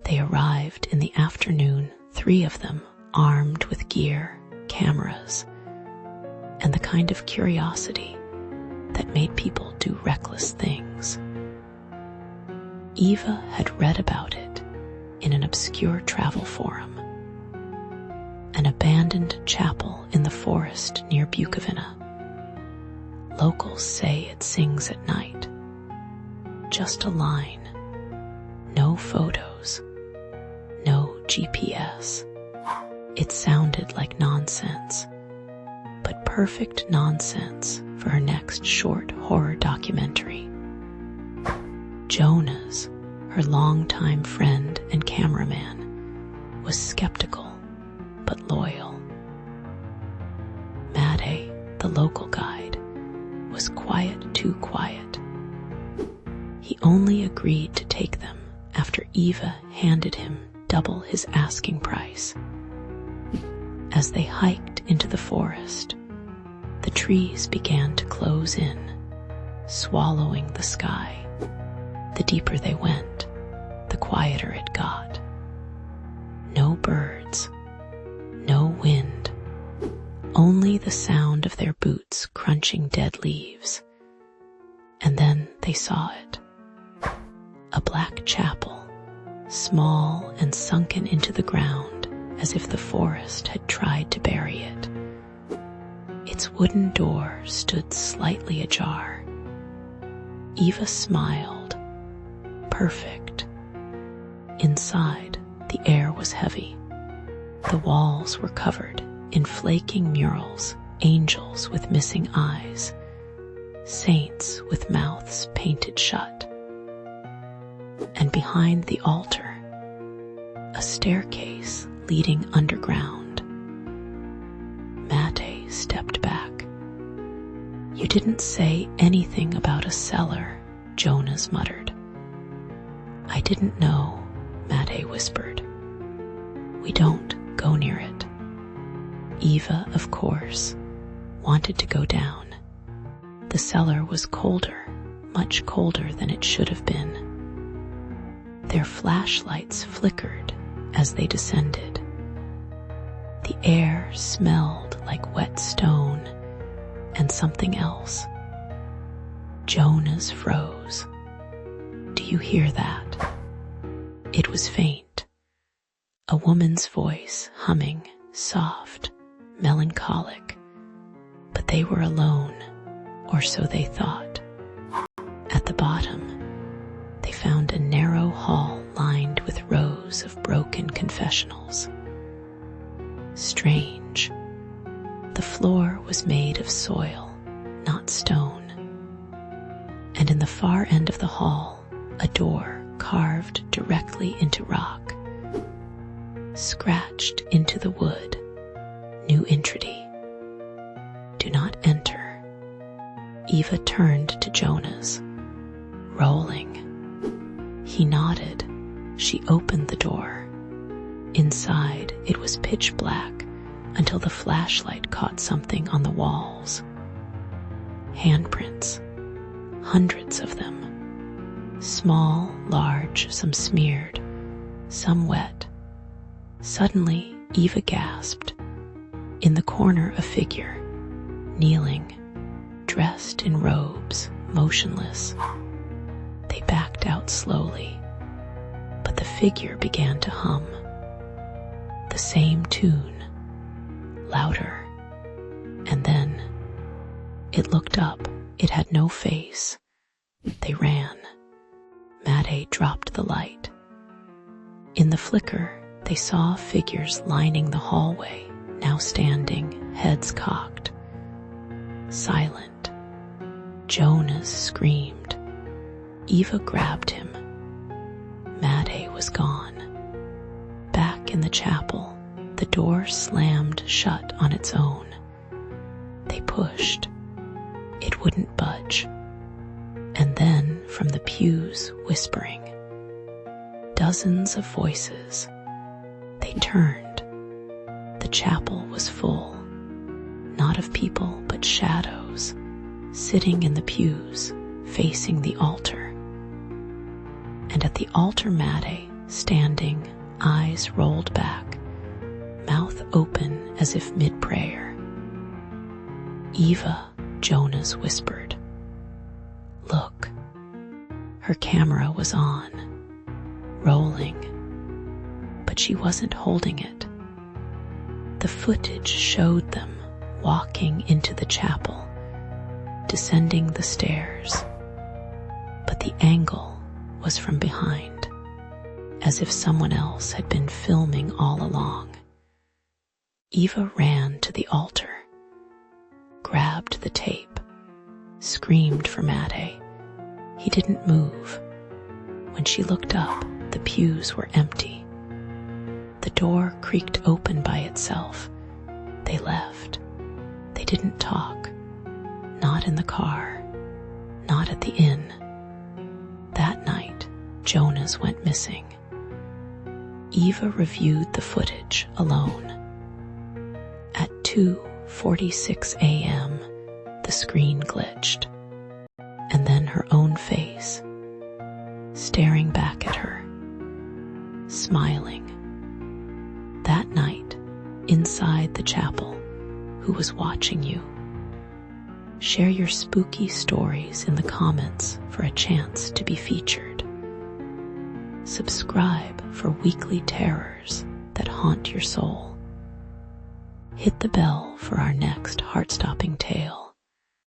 They arrived in the afternoon, 3 of them, armed with gear, cameras, and the kind of curiosity that made people do reckless things. Eva had read about it in an obscure travel forum. An abandoned chapel in the forest near Bukovina. Locals say it sings at night. Just a line. No photos. No GPS. It sounded like nonsense, but perfect nonsense for her next short horror documentary. Jonas, her longtime friend and cameraman, was skeptical but loyal. Mate, the local guide, was quiet, too quiet. He only agreed to take them after Eva handed him double his asking price. As they hiked into the forest, the trees began to close in, swallowing the sky. The deeper they went, the quieter it got. No birds, no wind, only the sound of their boots crunching dead leaves. And then they saw it. A black chapel, small and sunken into the ground as if the forest had tried to bury it. Its wooden door stood slightly ajar. Eva smiled. Perfect. Inside, the air was heavy. The walls were covered in flaking murals, angels with missing eyes, saints with mouths painted shut. And behind the altar, a staircase leading underground. Mate stepped back. "You didn't say anything about a cellar," Jonas muttered. "I didn't know," Mate whispered. "We don't go near it." Eva, of course, wanted to go down. The cellar was colder, much colder than it should have been. Their flashlights flickered as they descended. The air smelled like wet stone and something else. Jonas froze. "Do you hear that?" It was faint. A woman's voice humming, soft, melancholic. But they were alone, or so they thought. At the bottom, they found a narrow hall lined with rows of broken confessionals. Strange. The floor was made of soil, not stone. And in the far end of the hall, a door carved directly into rock, scratched into the wood, new entreaty. "Do not enter." Eva turned to Jonas, rolling. He nodded. She opened the door. Inside, it was pitch black until the flashlight caught something on the walls. Handprints. Hundreds of them. Small, large, some smeared, some wet. Suddenly, Eva gasped. In the corner, a figure, kneeling, dressed in robes, motionless. They backed out slowly, but the figure began to hum. The same tune, louder. And then, it looked up. It had no face. They ran. Mate dropped the light. In the flicker, they saw figures lining the hallway, now standing, heads cocked. Silent. Jonas screamed. Eva grabbed him. Mate was gone. Back in the chapel, the door slammed shut on its own. They pushed. It wouldn't budge. And then, from the pews, whispering. Dozens of voices. They turned. The chapel was full. Not of people, but shadows, sitting in the pews, facing the altar. And at the altar, Mate standing, eyes rolled back, mouth open as if mid-prayer. "Eva," Jonas whispered. "Look." Her camera was on, rolling, but she wasn't holding it. The footage showed them walking into the chapel, descending the stairs, but the angle was from behind, as if someone else had been filming all along. Eva ran to the altar, grabbed the tape, screamed for Mate. He didn't move. When she looked up, the pews were empty. The door creaked open by itself. They left. They didn't talk. Not in the car. Not at the inn. That night, Jonas went missing. Eva reviewed the footage alone. At 2:46 a.m., the screen glitched, and then her own face, staring back at her, smiling. That night, inside the chapel, who was watching you? Share your spooky stories in the comments for a chance to be featured. Subscribe for weekly terrors that haunt your soul. Hit the bell for our next heart-stopping tale.